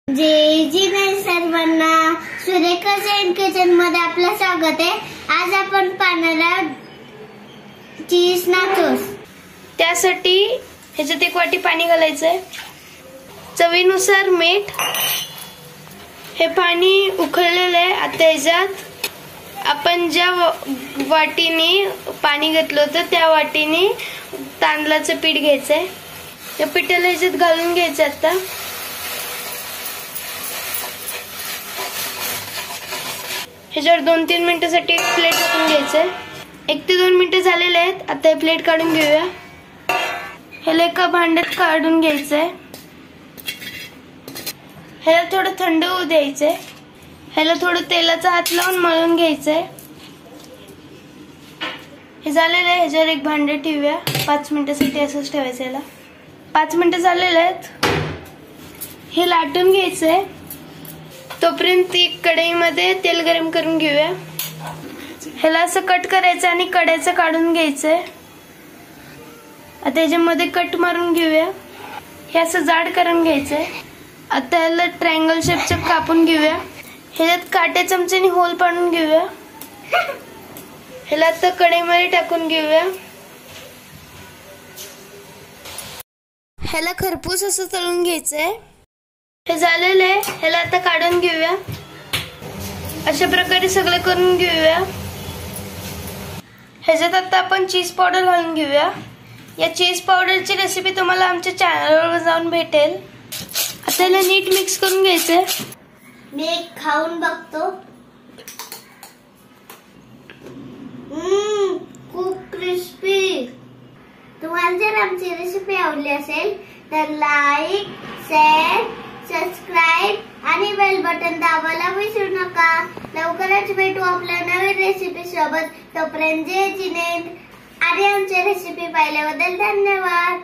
जय जिने सर्वांना सुरेखा जैन किचन मध्ये आपलं स्वागत आहे। आज आपण पाण्याला चीज नाचोस। त्यासाठी ह्याच्यात 1 वाटी पाणी घालायचंय, चवीनुसार मीठ। हे पाणी उकळलेलं आहे। आता ह्याच्यात आपण ज्या वाटीने पाणी घेतलं होतं त्या वाटीने तांदळाचं पीठ घ्यायचंय। त्या पिठाला ह्याच्यात घालून घ्यायचं। आता ह्याच्यावर 2-3 मिनिटांसाठी एक प्लेट टाकून घ्यायचंय। 1 ते 2 मिनिटं झालेले आहेत। आता हे प्लेट काढून घेऊया। ह्याला एका भांड्यात काढून घ्यायचंय। ह्याला थोडं थंड होऊ द्यायचंय। ह्याला थोडं तेलाचा हात लावून मळून घ्यायचंय। हे झालेलं आहे। ह्याच्यावर एक भांडं ठेवूया। 5 मिनिटांसाठी असंच ठेवायचं। ह्याला 5 मिनिटं झालेले आहेत। हे लाटून घ्यायचंय। तोपर्यंत एक कढईमध्ये तेल गरम करून घेऊया। ह्याला असं कट करायचं आणि कढईचं काढून घ्यायचंय। आता याच्यामध्ये कट मारून घेऊया। हे असं जाड करून घ्यायचंय। आता ह्याला ट्रायंगल शेपचं कापून घेऊया। ह्याच्यात काट्या चमच्याने होल पाडून घेऊया। ह्याला आता कढईमध्ये टाकून घेऊया। ह्याला खरपूस असं तळून घ्यायचंय। हे झालेलं आहे। ह्याला आता काढून घेऊया। अशा प्रकारे सगळं करून घेऊया। ह्याच्यात आता आपण चीज पावडर घालून घेऊया। या चीज पावडरची रेसिपी तुम्हाला आमच्या चॅनलवर जाऊन भेटेल। आता याला नीट मिक्स करून घ्यायचंय। मी एक खाऊन बघतो। खूप क्रिस्पी। तुम्हाला जर आमची रेसिपी आवडली असेल तर लाईक, शेअर, सबस्क्राइब आणि बेल बटन दाबायला विसरू नका। लवकरच भेटू आपल्या नवीन रेसिपी सोबत। तोपर्यंत जय जिनेंद्र आणि आमच्या रेसिपी पाहिल्याबद्दल धन्यवाद।